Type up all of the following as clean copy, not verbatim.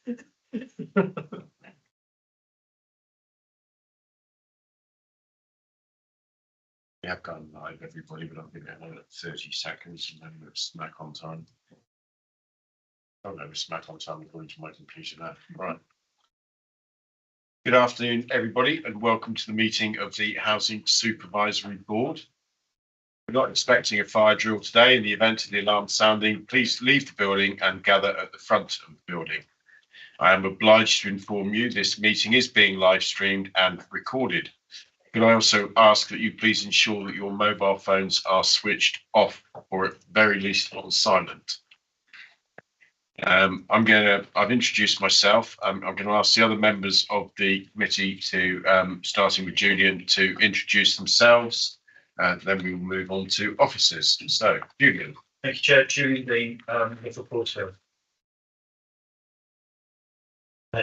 We have gone live, everybody, but I'll give it another 30 seconds and then we'll smack on time. Oh no, we're smack on time according to my computer now. Right. Good afternoon, everybody, and welcome to the meeting of the Housing Supervisory Board. We're not expecting a fire drill today. In the event of the alarm sounding, please leave the building and gather at the front of the building. I am obliged to inform you this meeting is being live streamed and recorded. Could I also ask that you please ensure that your mobile phones are switched off or at the very least on silent. I've introduced myself. I'm going to ask the other members of the committee to, starting with Julian, to introduce themselves, and then we will move on to officers. So, Julian. Thank you, Chair. Julian Dean, reporter.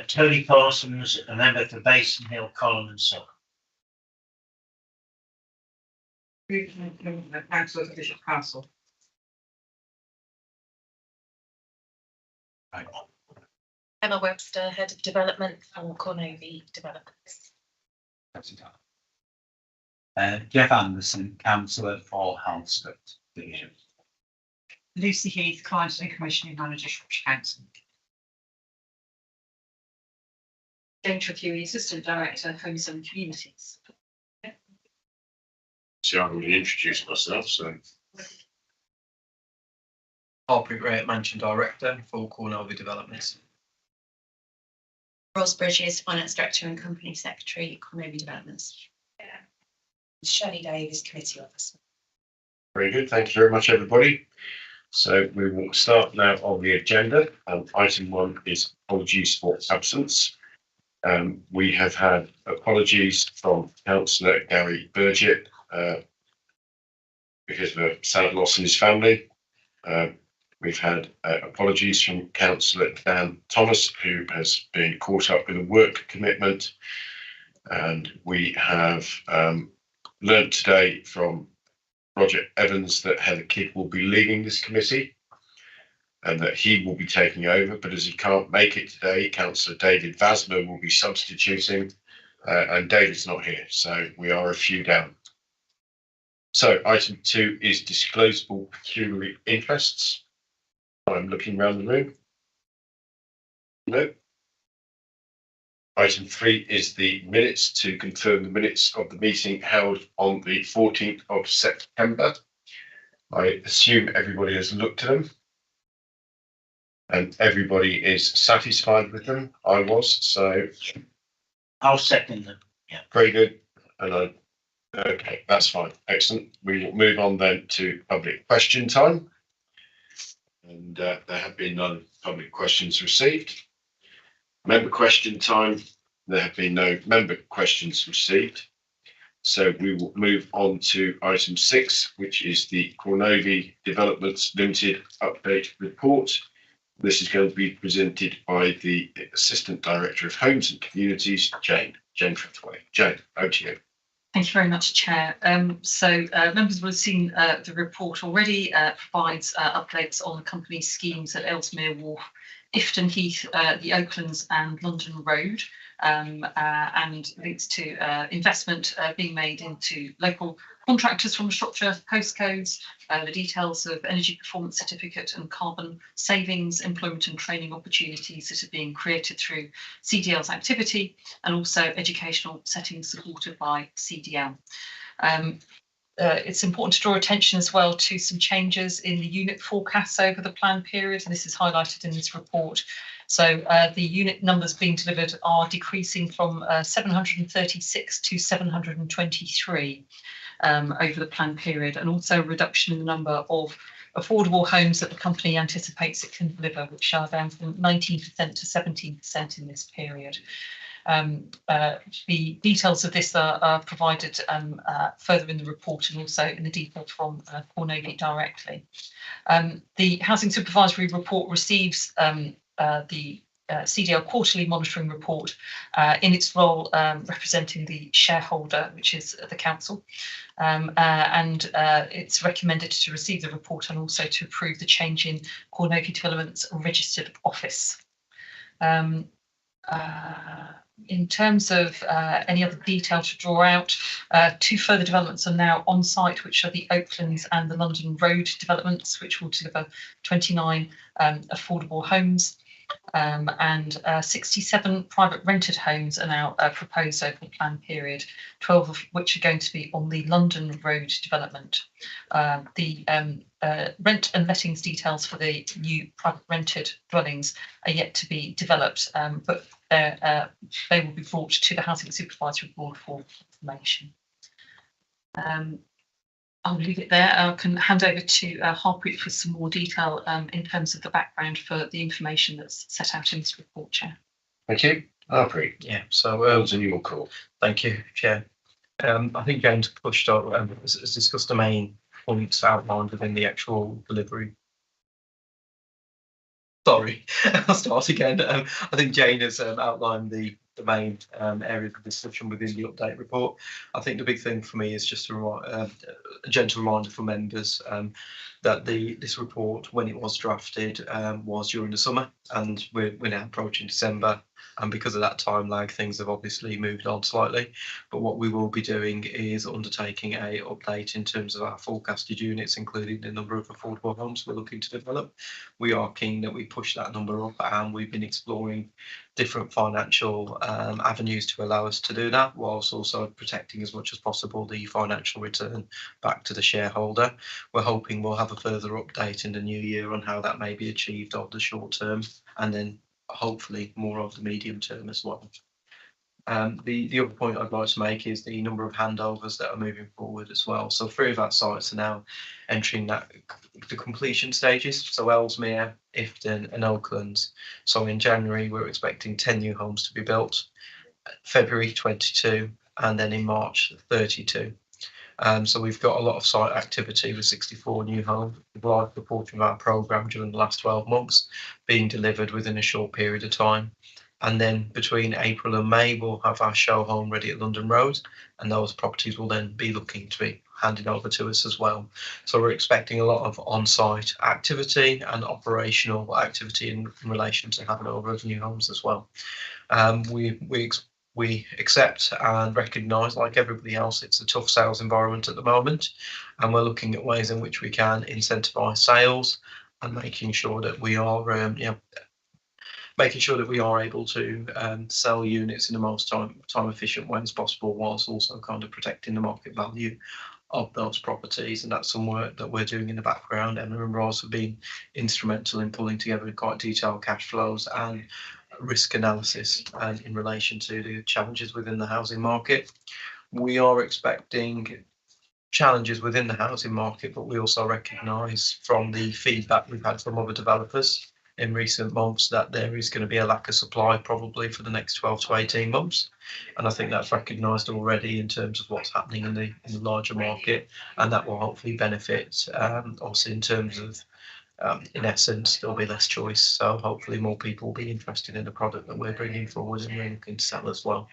Tony Parsons, a member for Basin Hill, Colin and Suffolk. Councillor for Bishop Castle. Right. Emma Webster, Head of Development for Cornovy Developments. Jeff Anderson, Councillor for Halstead Division. Lucy Heath, Client and Commissioning Manager, Shropshire Council. Jane Trethewey, Assistant Director, Homes and Communities. So I'm going to introduce myself. So, Harpreet Ray, Managing Director for Cornovy Developments. Ros Bridges, Finance Director and Company Secretary, Cornovy Developments. Shelley Davies, Committee Officer. very good. Thank you very much, everybody. So we will start now on the agenda. Item 1 is apologies for absence. We have had apologies from Councillor Gary Burgett because of a sad loss in his family. We've had apologies from Councillor Dan Thomas, who has been caught up with a work commitment. And we have learnt today from Roger Evans that Heather Kidd will be leaving this committee and that he will be taking over. But as he can't make it today, Councillor David Vasmer will be substituting, and David's not here. So we are a few down. So item 2 is disclosable pecuniary interests. I'm looking around the room. No. Item 3 is the minutes, to confirm the minutes of the meeting held on the 14th of September. I assume everybody has looked at them and everybody is satisfied with them. I was, so. I'll second them. Yeah. Very good. And okay, that's fine. Excellent. We will move on then to public question time. And there have been none public questions received. Member question time. There have been no member questions received. So we will move on to item 6, which is the Cornovy Developments Limited update report. This is going to be presented by the Assistant Director of Homes and Communities, Jane Trethewey. Jane, over to you. Thank you very much, Chair. Members will have seen the report already. Provides updates on the company schemes at Ellesmere Wharf, Ifton Heath, the Oaklands and London Road, and links to investment being made into local contractors from Shropshire postcodes, the details of energy performance certificate and carbon savings, employment and training opportunities that are being created through CDL's activity, and also educational settings supported by CDL. It's important to draw attention as well to some changes in the unit forecasts over the plan period, and this is highlighted in this report. So the unit numbers being delivered are decreasing from 736 to 723 over the plan period, and also a reduction in the number of affordable homes that the company anticipates it can deliver, which are down from 19% to 17% in this period. The details of this are provided further in the report and also in the detail from Cornovy directly. The Housing Supervisory Report receives the CDL quarterly monitoring report in its role representing the shareholder, which is the council, and it's recommended to receive the report and also to approve the change in Cornovy Developments registered office. In terms of any other detail to draw out, two further developments are now on site, which are the Oaklands and the London Road developments, which will deliver 29 affordable homes. And 67 private rented homes are now proposed over the plan period, 12 of which are going to be on the London Road development. The rent and lettings details for the new private rented dwellings are yet to be developed, but they will be brought to the Housing Supervisory Board for information. I'll leave it there. I can hand over to Harpreet for some more detail in terms of the background for the information that's set out in this report, Chair. Thank you. Harpreet, Yeah, so Wells and your call. thank you, Chair. I think James pushed on, has discussed the main points outlined within the actual delivery. Sorry, I'll start again. I think Jane has outlined the main areas of discussion within the update report. I think the big thing for me is just a gentle reminder for members that this report, when it was drafted, was during the summer, and we're now approaching December. And because of that time lag, things have obviously moved on slightly. But what we will be doing is undertaking a update in terms of our forecasted units, including the number of affordable homes we're looking to develop. We are keen that we push that number up, and we've been exploring different financial avenues to allow us to do that, whilst also protecting as much as possible the financial return back to the shareholder. We're hoping we'll have a further update in the new year on how that may be achieved over the short term, and then hopefully more of the medium term as well. The other point I'd like to make is the number of handovers that are moving forward as well. So 3 of our sites are now entering the completion stages. So Ellesmere, Ifton and Oaklands. So in January, we're expecting 10 new homes to be built, February 22, and then in March 32. So we've got a lot of site activity with 64 new homes, a large proportion of our programme during the last 12 months being delivered within a short period of time. And then between April and May, we'll have our show home ready at London Road, and those properties will then be looking to be handed over to us as well. So we're expecting a lot of on-site activity and operational activity in relation to having over of new homes as well. We accept and recognise, like everybody else, it's a tough sales environment at the moment, and we're looking at ways in which we can incentivise sales and making sure that we are, able to sell units in the most time efficient way as possible, whilst also kind of protecting the market value of those properties. And that's some work that we're doing in the background. Emma and Ross have been instrumental in pulling together quite detailed cash flows and risk analysis in relation to the challenges within the housing market. We are expecting challenges within the housing market, but we also recognise from the feedback we've had from other developers in recent months that there is going to be a lack of supply probably for the next 12 to 18 months. And I think that's recognised already in terms of what's happening in the larger market, and that will hopefully benefit us in terms of in essence, there'll be less choice. So hopefully more people will be interested in the product that we're bringing forward and we're looking to sell as well.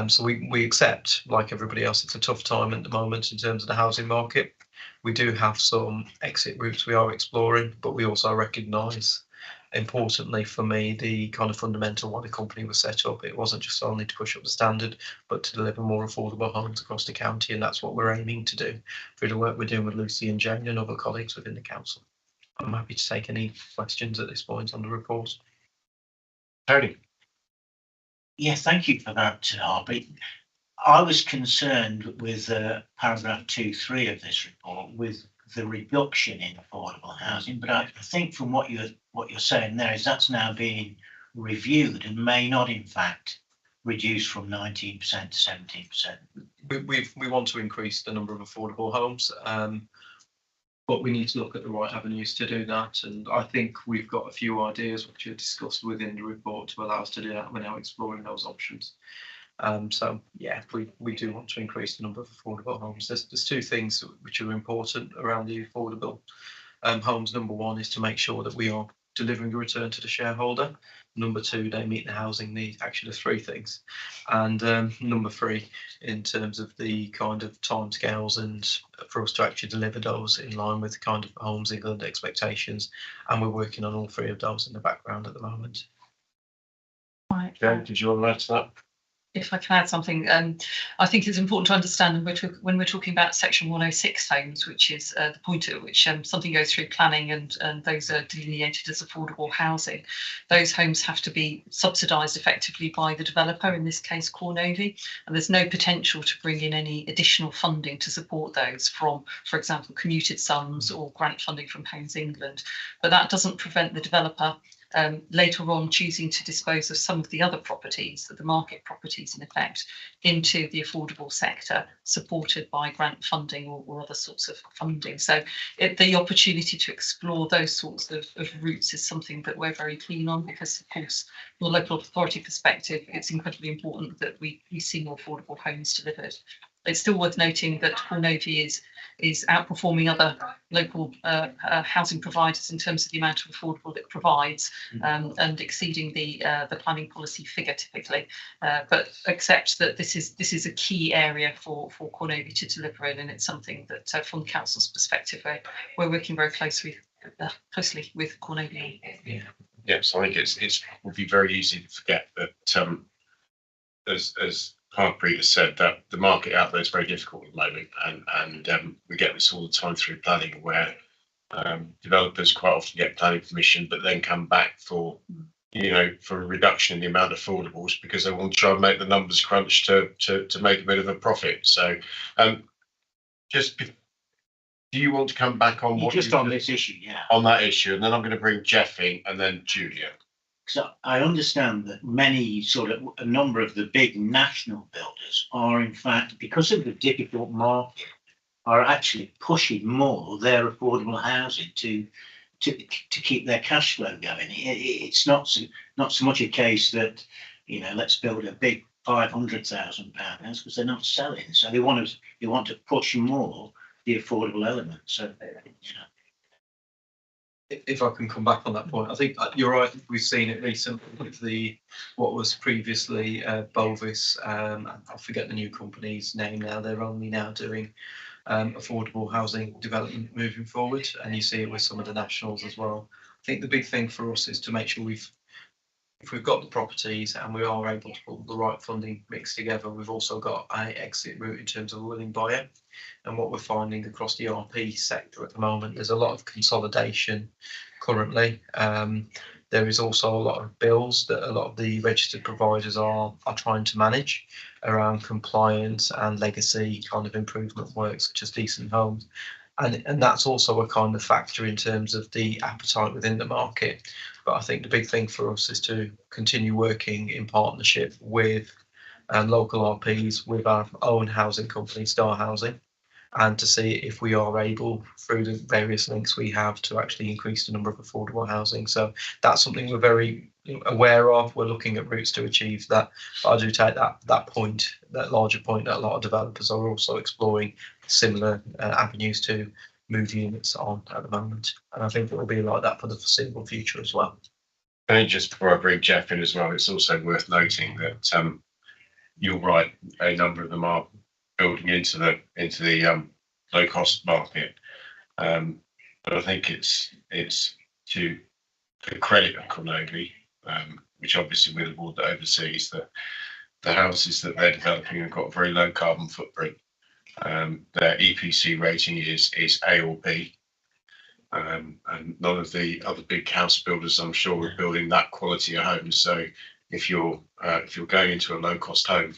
So we accept, like everybody else, it's a tough time at the moment in terms of the housing market. We do have some exit routes we are exploring, but we also recognise, importantly for me, the kind of fundamental why the company was set up. It wasn't just only to push up the standard, but to deliver more affordable homes across the county, and that's what we're aiming to do through the work we're doing with Lucy and Jane and other colleagues within the council. I'm happy to take any questions at this point on the report. Tony. Yeah, thank you for that, Harpreet. I was concerned with paragraph 2.3 of this report with the reduction in affordable housing, but I think from what you're saying there is that's now being reviewed and may not in fact reduce from 19% to 17%. We want to increase the number of affordable homes, but we need to look at the right avenues to do that. And I think we've got a few ideas which are discussed within the report to allow us to do that. We're now exploring those options. So yeah, we do want to increase the number of affordable homes. There's 2 things which are important around the affordable homes. Number 1 is to make sure that we are delivering a return to the shareholder. Number 2, they meet the housing need. Actually, 3 things. And number 3, in terms of the kind of timescales and for us to actually deliver those in line with the kind of Homes England expectations. And we're working on all 3 of those in the background at the moment. Right. Joe, did you want to add to that? If I can add something, I think it's important to understand when we're talking about Section 106 homes, which is the point at which something goes through planning and those are delineated as affordable housing. Those homes have to be subsidised effectively by the developer, in this case Cornovi, and there's no potential to bring in any additional funding to support those from, for example, commuted sums or grant funding from Homes England. But that doesn't prevent the developer later on choosing to dispose of some of the other properties, the market properties in effect, into the affordable sector, supported by grant funding or other sorts of funding. So the opportunity to explore those sorts of routes is something that we're very keen on, because of course, from a local authority perspective, it's incredibly important that we see more affordable homes delivered. It's still worth noting that Cornovi is outperforming other local housing providers in terms of the amount of affordable it provides, and exceeding the planning policy figure typically. But accept that this is a key area for Cornovi to deliver in, and it's something that from the council's perspective we're working very closely with Cornovi. Yes, I think it would be very easy to forget that as Harpreet has said, that the market out there is very difficult at the moment, and we get this all the time through planning, where developers quite often get planning permission, but then come back for a reduction in the amount of affordables because they want to try and make the numbers crunch to make a bit of a profit. So, do you want to come back on what just on this issue? Yeah, on that issue, and then I'm going to bring Jeff in, and then Julia. So I understand that a number of the big national builders are, in fact, because of the difficult market, are actually pushing more their affordable housing to keep their cash flow going. It's not so much a case that let's build a big £500,000 house, because they're not selling. So they want to push more the affordable element. So If I can come back on that point, I think you're right. We've seen it recently with what was previously Bovis. I forget the new company's name now. They're only now doing affordable housing development moving forward, and you see it with some of the nationals as well. I think the big thing for us is to make sure if we've got the properties and we are able to put the right funding mix together, we've also got an exit route in terms of a willing buyer. And what we're finding across the RP sector at the moment, there's a lot of consolidation currently. There is also a lot of bills that a lot of the registered providers are trying to manage around compliance and legacy kind of improvement work, such as decent homes. And that's also a kind of factor in terms of the appetite within the market. But I think the big thing for us is to continue working in partnership with local RPs, with our own housing company, Star Housing, and to see if we are able, through the various links we have, to actually increase the number of affordable housing. So that's something we're very aware of. We're looking at routes to achieve that. But I do take that larger point, that a lot of developers are also exploring similar avenues to move units on at the moment. And I think it will be like that for the foreseeable future as well. I think just before I bring Jeff in as well, it's also worth noting that you're right, a number of them are building into the low cost market, but I think it's to the credit of Cornovi, which obviously we're the board that oversees that the houses that they're developing have got a very low carbon footprint. Their EPC rating is A or B, and none of the other big house builders, I'm sure, are building that quality of homes. So if you're going into a low cost home,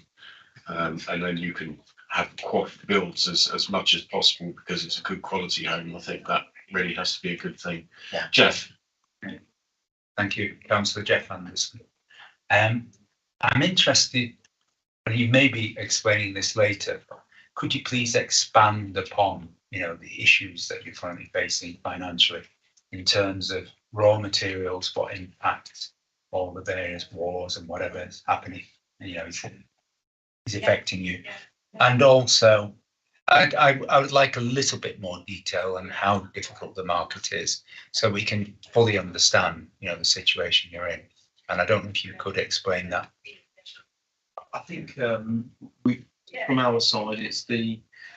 and then you can have quality builds as much as possible because it's a good quality home, I think that really has to be a good thing. Yeah. Jeff. Thank you, Councillor Jeff Anderson. I'm interested, and you may be explaining this later, but could you please expand upon the issues that you're currently facing financially in terms of raw materials, what impact all the various wars and whatever is happening is affecting you? And also, I would like a little bit more detail on how difficult the market is, so we can fully understand, the situation you're in. And I don't know if you could explain that. I think from our side, it's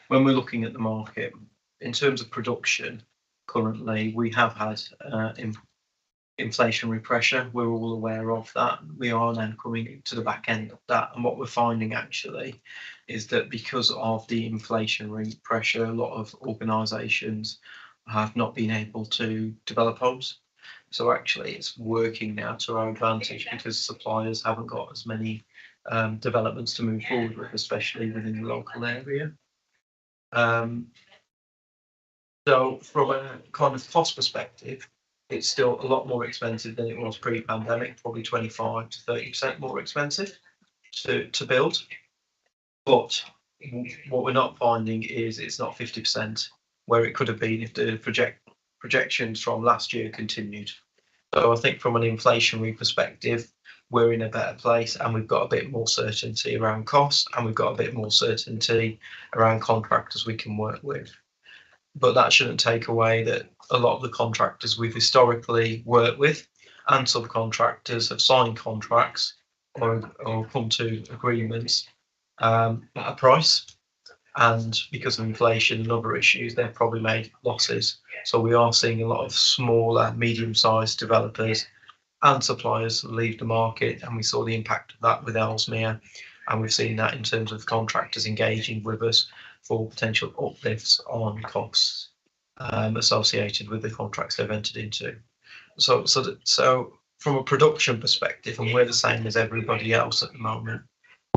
when we're looking at the market in terms of production. Currently, we have had inflationary pressure. We're all aware of that. We are now coming to the back end of that. And what we're finding actually is that because of the inflationary pressure, a lot of organisations have not been able to develop homes. So actually it's working now to our advantage because suppliers haven't got as many developments to move forward with, especially within the local area. So from a kind of cost perspective, it's still a lot more expensive than it was pre-pandemic, probably 25 to 30% more expensive to build. But what we're not finding is it's not 50% where it could have been if the projections from last year continued. So I think from an inflationary perspective, we're in a better place and we've got a bit more certainty around costs and we've got a bit more certainty around contractors we can work with. But that shouldn't take away that a lot of the contractors we've historically worked with and subcontractors have signed contracts or come to agreements at a price. And because of inflation and other issues, they've probably made losses. So we are seeing a lot of smaller, medium-sized developers and suppliers leave the market. And we saw the impact of that with Ellesmere. And we've seen that in terms of contractors engaging with us for potential uplifts on costs associated with the contracts they've entered into. So from a production perspective, and we're the same as everybody else at the moment,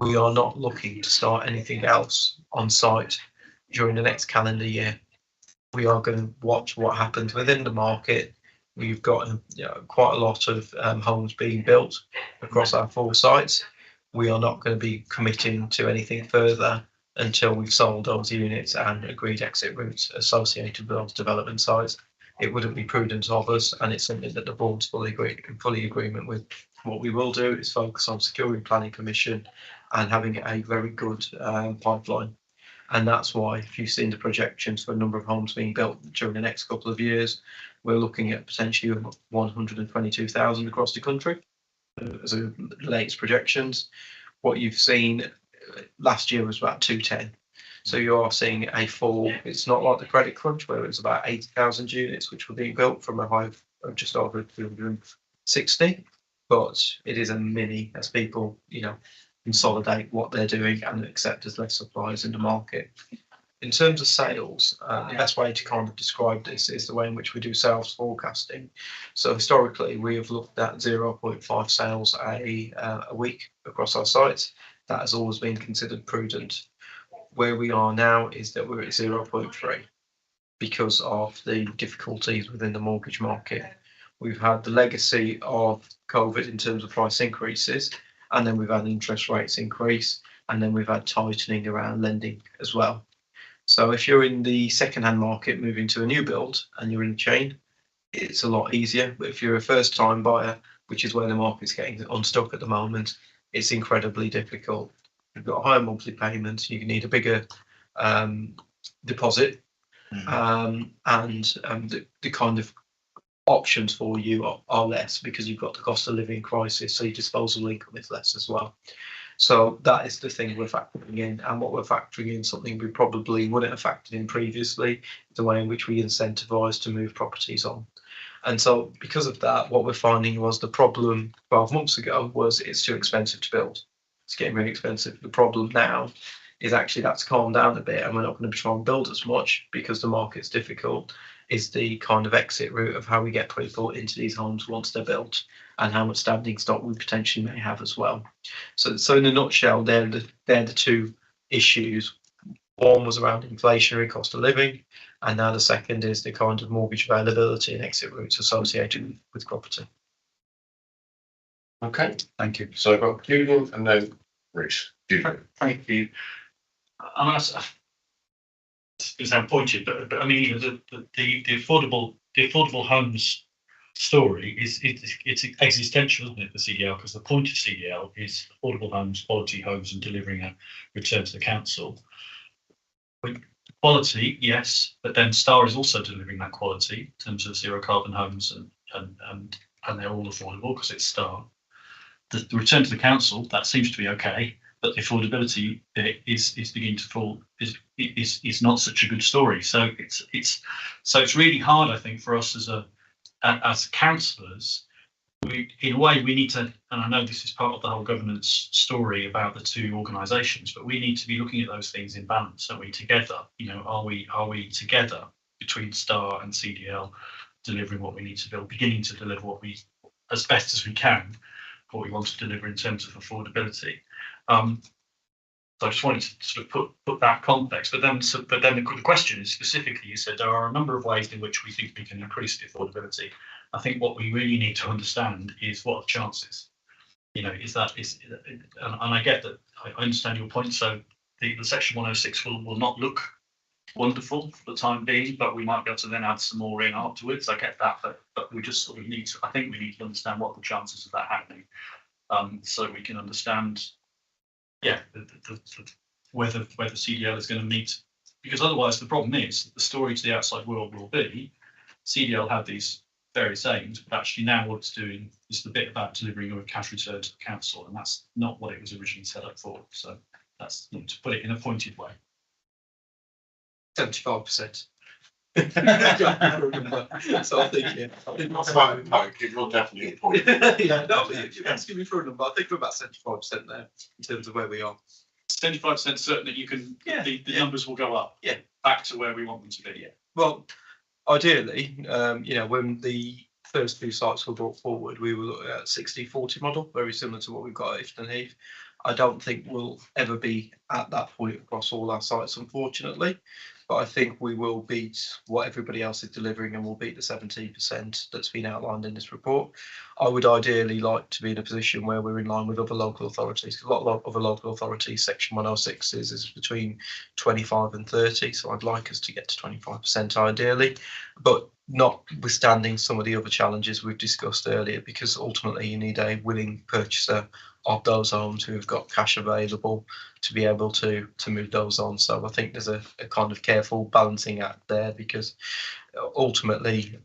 we are not looking to start anything else on site during the next calendar year. We are going to watch what happens within the market. We've got quite a lot of homes being built across our 4 sites. We are not going to be committing to anything further until we've sold those units and agreed exit routes associated with those development sites. It wouldn't be prudent of us, and it's something that the board's fully agreement with. What we will do is focus on securing planning permission and having a very good pipeline. And that's why, if you've seen the projections for a number of homes being built during the next couple of years, we're looking at potentially 122,000 across the country as the latest projections. What you've seen last year was about 210. So you are seeing a fall. It's not like the credit crunch where it was about 80,000 units which were being built from a high of just over 260, but it is a mini as people consolidate what they're doing and accept as less suppliers in the market. In terms of sales, the best way to kind of describe this is the way in which we do sales forecasting. So historically, we have looked at 0.5 sales a week across our sites. That has always been considered prudent. Where we are now is that we're at 0.3 because of the difficulties within the mortgage market. We've had the legacy of COVID in terms of price increases, and then we've had interest rates increase, and then we've had tightening around lending as well. So if you're in the second-hand market moving to a new build and you're in a chain, it's a lot easier. But if you're a first-time buyer, which is where the market's getting unstuck at the moment, it's incredibly difficult. You've got higher monthly payments, you need a bigger deposit, and the kind of options for you are less because you've got the cost of living crisis, so your disposable income is less as well. So that is the thing we're factoring in, and what we're factoring in, something we probably wouldn't have factored in previously, the way in which we incentivise to move properties on. And so because of that, what we're finding was the problem 12 months ago was it's too expensive to build. It's getting really expensive. The problem now is actually that's calmed down a bit and we're not going to try and build as much because the market's difficult. Is the kind of exit route of how we get people into these homes once they're built and how much standing stock we potentially may have as well. So in a nutshell, they're the 2 issues. One was around inflationary cost of living, and now the second is the kind of mortgage availability and exit routes associated with property. Okay, Thank you. so I've got Julian and then Rich. Julian. Thank you. I mean, it's going to sound pointed, but I mean, the affordable homes story it's existential, isn't it, for CDL? Because the point of CDL is affordable homes, quality homes, and delivering a return to the council. Quality, yes, but then Star is also delivering that quality in terms of zero carbon homes, and they're all affordable because it's Star. The return to the council, that seems to be okay, but the affordability bit is beginning to fall. Is not such a good story. So it's really hard, I think, for us as councillors in a way, we need to, and I know this is part of the whole governance story about the two organisations, but we need to be looking at those things in balance. Are we together? Are we together between Star and CDL, delivering what we need to build, beginning to deliver what we, as best as we can, what we want to deliver in terms of affordability. So I just wanted to sort of put that context, but then the question is specifically, you said there are a number of ways in which we think we can increase the affordability. I think what we really need to understand is what are the chances. And I get that. I understand your point. So the section 106 will not look wonderful for the time being, but we might be able to then add some more in afterwards. I get that, but we just sort of need to. I think we need to understand what the chances of that happening, so we can understand. Yeah, whether CDL is going to meet, because otherwise the problem is that the story to the outside world will be CDL had these various aims, but actually now what it's doing is the bit about delivering a cash return to the council, and that's not what it was originally set up for. So that's to put it in a pointed way. 75%. So I think it will definitely point. yeah, no, you're asking me for a number. I think we're about 75% there in terms of where we are. 75% certain that you can. Yeah, the numbers will go up. Yeah, back to where we want them to be. Yeah. Well, ideally, when the first two sites were brought forward, we were looking at 60-40 model, very similar to what we've got at Ifton Heath. I don't think we'll ever be at that point across all our sites, unfortunately, but I think we will beat what everybody else is delivering, and we'll beat the 17% that's been outlined in this report. I would ideally like to be in a position where we're in line with other local authorities. A lot of other local authorities, section 106 is between 25 and 30, so I'd like us to get to 25% ideally, but notwithstanding some of the other challenges we've discussed earlier, because ultimately you need a willing purchaser of those homes who have got cash available to be able to move those on. So I think there's a kind of careful balancing act there, because ultimately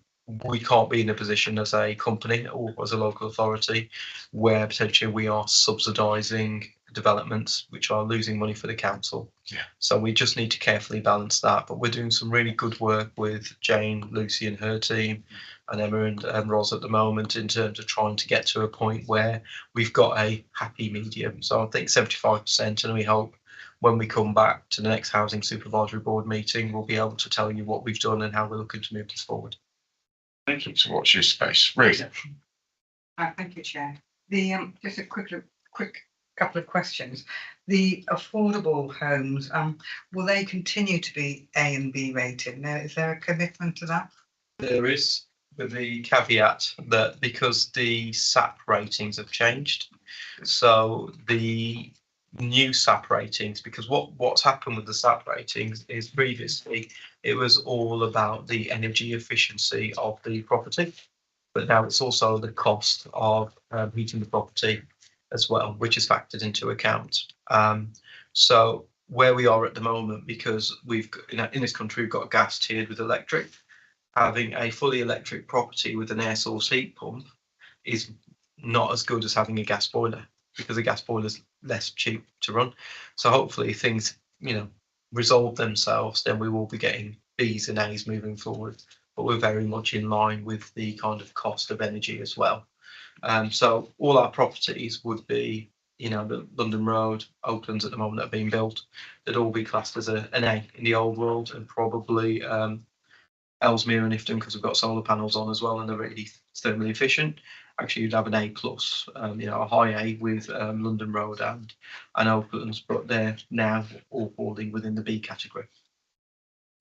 we can't be in a position as a company or as a local authority where potentially we are subsidising developments which are losing money for the council. Yeah. So we just need to carefully balance that. But we're doing some really good work with Jane, Lucy and her team, and Emma and Ros at the moment in terms of trying to get to a point where we've got a happy medium. So I think 75%, and we hope when we come back to the next Housing Supervisory Board meeting, we'll be able to tell you what we've done and how we're looking to move this forward. Thank you. So watch your space. Ruth. Thank you, Chair. Just a quick couple of questions. The affordable homes, will they continue to be A and B rated? Now, is there a commitment to that? There is, with the caveat that because the SAP ratings have changed, so the new SAP ratings, because what's happened with the SAP ratings is previously it was all about the energy efficiency of the property, but now it's also the cost of heating the property as well, which is factored into account. So where we are at the moment, because we've in this country we've got gas tiered with electric, having a fully electric property with an air source heat pump is not as good as having a gas boiler, because a gas boiler is less cheap to run. So hopefully things resolve themselves, then we will be getting Bs and As moving forward, but we're very much in line with the kind of cost of energy as well. So all our properties would be, the London Road, Oaklands at the moment that are being built, they'd all be classed as an A in the old world, and probably Ellesmere and Ifton, because we've got solar panels on as well and they're really thermally efficient. Actually, you'd have an A plus, a high A with London Road and Oaklands, but they're now all falling within the B category.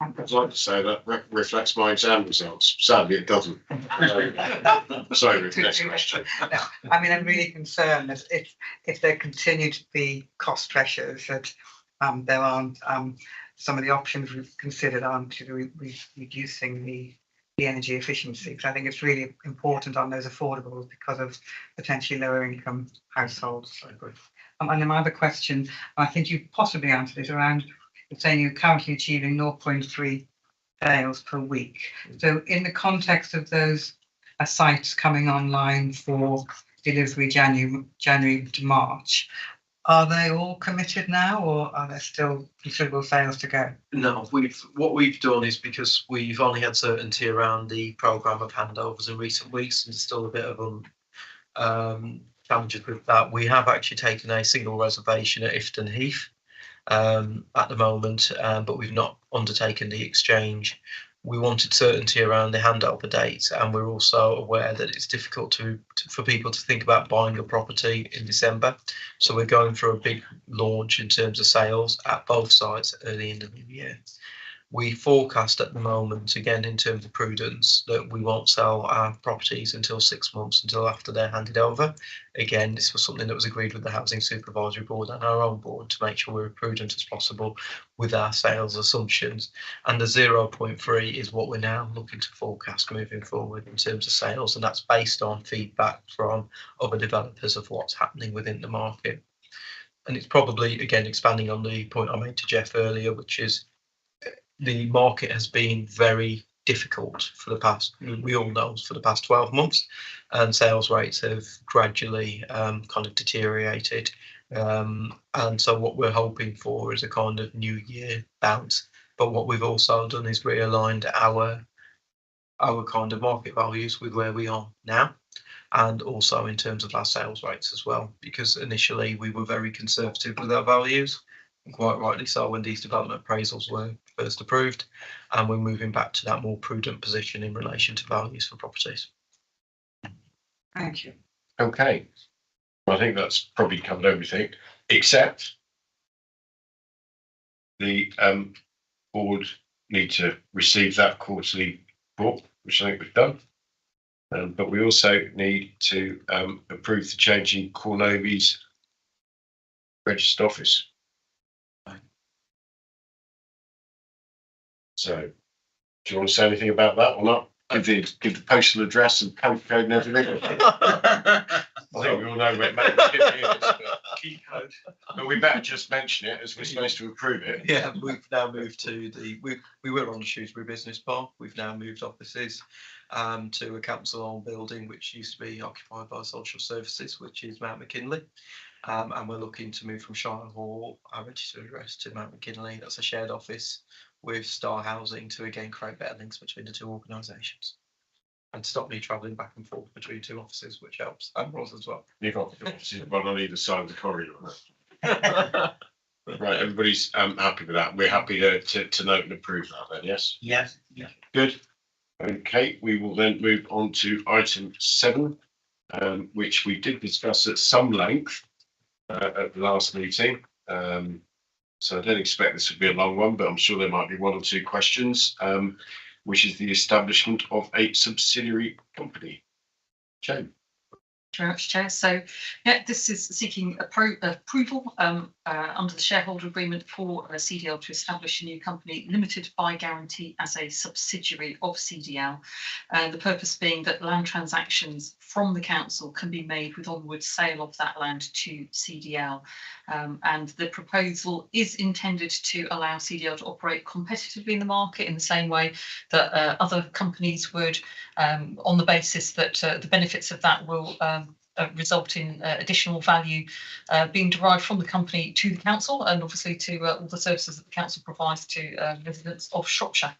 I'd like to say that reflects my exam results. Sadly, it doesn't. Sorry, next question. No, I mean, I'm really concerned that if there continue to be cost pressures, that there aren't some of the options we've considered aren't to reducing the energy efficiency. Because I think it's really important on those affordables because of potentially lower income households. And then my other question, I think you possibly answered it around saying you're currently achieving 0.3 sales per week. So in the context of those sites coming online for delivery January to March, are they all committed now, or are there still considerable sales to go? No, what we've done is, because we've only had certainty around the programme of handovers in recent weeks, and there's still a bit of challenges with that. We have actually taken a single reservation at Ifton Heath at the moment, but we've not undertaken the exchange. We wanted certainty around the handover dates, and we're also aware that it's difficult for people to think about buying a property in December. So we're going for a big launch in terms of sales at both sites early in the new year. We forecast at the moment, again in terms of prudence, that we won't sell our properties until 6 months, until after they're handed over. Again, this was something that was agreed with the Housing Supervisory Board and our own board to make sure we're as prudent as possible with our sales assumptions. And the 0.3 is what we're now looking to forecast moving forward in terms of sales, and that's based on feedback from other developers of what's happening within the market. And it's probably, again, expanding on the point I made to Jeff earlier, which is the market has been very difficult for the past, we all know, for the past 12 months, and sales rates have gradually kind of deteriorated. And so what we're hoping for is a kind of new year bounce. But what we've also done is realigned our kind of market values with where we are now, and also in terms of our sales rates as well, because initially we were very conservative with our values, and quite rightly so when these development appraisals were first approved, and we're moving back to that more prudent position in relation to values for properties. Thank you. Okay, I think that's probably covered everything, except the board need to receive that quarterly report, which I think we've done. But we also need to approve the change in Cornovi's registered office. So, do you want to say anything about that or not? Give the postal address and postcode and everything. I think we all know where key code. But we better just mention it as we're supposed to approve it. Yeah, we've now moved to we were on the Shrewsbury Business Park. We've now moved offices to a council-owned building which used to be occupied by social services, which is Mount McKinley. And we're looking to move from Shire Hall, our registered address, to Mount McKinley. That's a shared office with Star Housing to again create better links between the two organisations and stop me travelling back and forth between two offices, which helps, and Roz as well. You've got offices one on either side of the corridor. Right, everybody's happy with that. We're happy to note and approve that then, yes? Yes. Yeah. Good. Okay, we will then move on to item 7, which we did discuss at some length at the last meeting. So I don't expect this to be a long one, but I'm sure there might be 1 or 2 questions, which is the establishment of a subsidiary company. Jane. Very much, Chair. So, yeah, this is seeking approval under the shareholder agreement for CDL to establish a new company limited by guarantee as a subsidiary of CDL. The purpose being that land transactions from the council can be made with onward sale of that land to CDL. And the proposal is intended to allow CDL to operate competitively in the market in the same way that other companies would, on the basis that the benefits of that will result in additional value being derived from the company to the council, and obviously to all the services that the council provides to residents of Shropshire.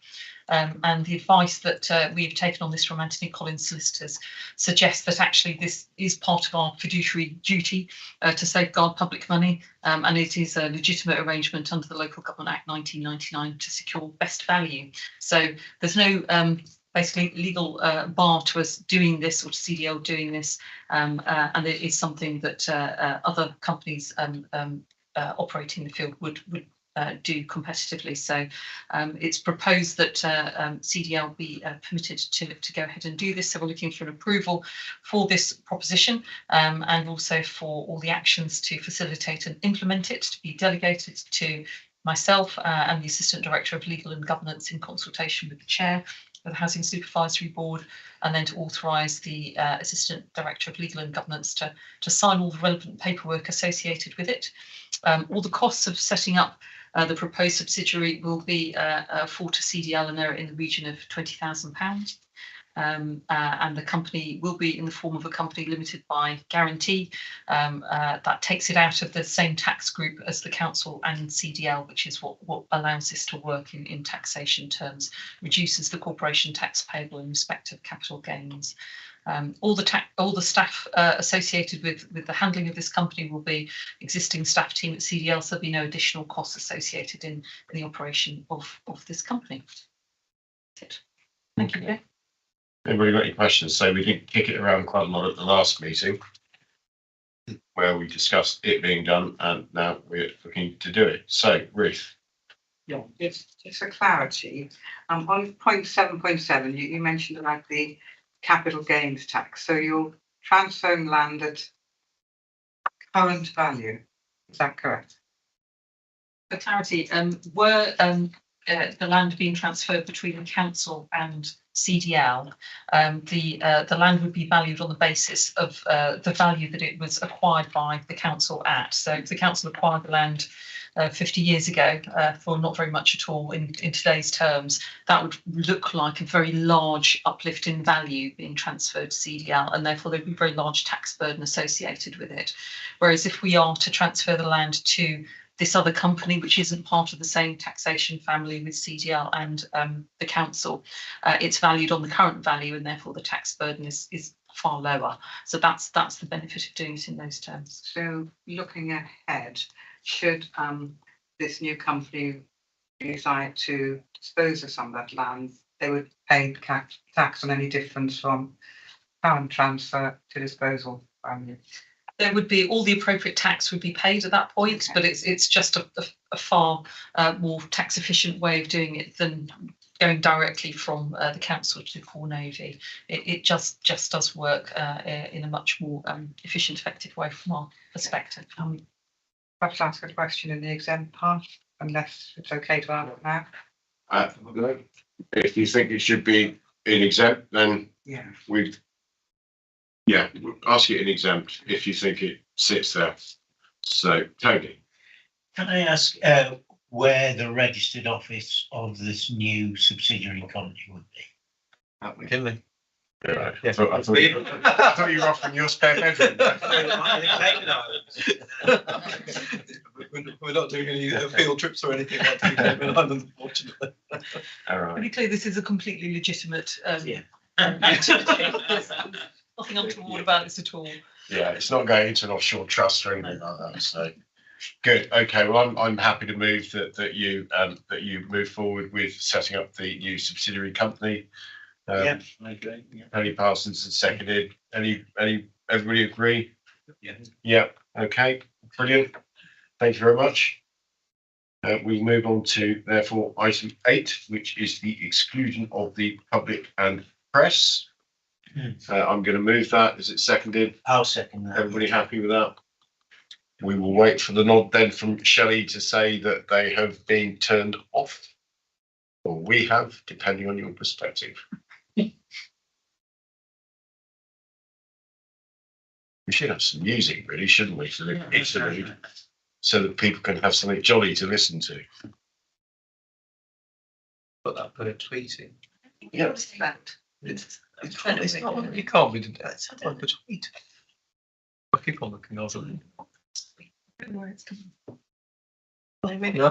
And the advice that we've taken on this from Anthony Collins solicitors suggests that actually this is part of our fiduciary duty to safeguard public money, and it is a legitimate arrangement under the Local Government Act 1999 to secure best value. So there's no basically legal bar to us doing this, or to CDL doing this, and it is something that other companies operating in the field would do competitively. So it's proposed that CDL be permitted to go ahead and do this. So we're looking for an approval for this proposition, and also for all the actions to facilitate and implement it to be delegated to myself and the Assistant Director of Legal and Governance in consultation with the Chair of the Housing Supervisory Board, and then to authorise the Assistant Director of Legal and Governance to sign all the relevant paperwork associated with it. All the costs of setting up the proposed subsidiary will be for to CDL, and they're in the region of £20,000. and the company will be in the form of a company limited by guarantee. That takes it out of the same tax group as the council and CDL, which is what allows this to work in taxation terms, reduces the corporation tax payable in respect of capital gains. All the staff associated with the handling of this company will be existing staff team at CDL, so there'll be no additional costs associated in the operation of this company. That's it. Thank you. Anybody got any questions? So we did kick it around quite a lot at the last meeting, where we discussed it being done, and now we're looking to do it. So, Ruth. Yeah, just for clarity, on point 7.7, you mentioned about the capital gains tax. So you're transferring land at current value. Is that correct? For clarity, were the land being transferred between the council and CDL, the land would be valued on the basis of the value that it was acquired by the council at. So if the council acquired the land 50 years ago for not very much at all in today's terms, that would look like a very large uplift in value being transferred to CDL, and therefore there'd be a very large tax burden associated with it. Whereas if we are to transfer the land to this other company, which isn't part of the same taxation family with CDL and the council, it's valued on the current value, and therefore the tax burden is far lower. So that's the benefit of doing it in those terms. So looking ahead, should this new company decide to dispose of some of that land, they would pay tax on any difference from current transfer to disposal value? There would be all the appropriate tax would be paid at that point, but it's just a far more tax efficient way of doing it than going directly from the council to Core Navy. It just does work in a much more efficient, effective way from our perspective. Perhaps ask a question in the exempt part, unless it's okay to answer now. If you think it should be in exempt, then Yeah. we'll ask it in exempt if you think it sits there. So, Tony. Can I ask where the registered office of this new subsidiary company would be? McKinley. Yeah, Yeah. I thought you were off in your spare bedroom. We're not doing any field trips or anything like that, Cayman Islands, unfortunately. All right. Pretty clear, this is a completely legitimate Yeah. activity. There's nothing untoward about this at all. Yeah, it's not going into an offshore trust or anything like that. So, good. Okay. Well, I'm happy to move that you move forward with setting up the new subsidiary company. Yeah, I agree. Yeah. Tony Parsons has seconded. Everybody agree? Yeah. Yeah. Okay. Brilliant. Thank you very much. We move on to therefore item 8, which is the exclusion of the public and press. I'm going to move that. Is it seconded? I'll second that. Everybody happy with that? We will wait for the nod then from Shelley to say that they have been turned off, or we have, depending on your perspective. We should have some music, really, shouldn't we, for the interlude, so that people can have something jolly to listen to. Put that per tweet in. Yeah. It's not, you can't be doing that. It's like a tweet. I keep on looking over. Where it's coming. No.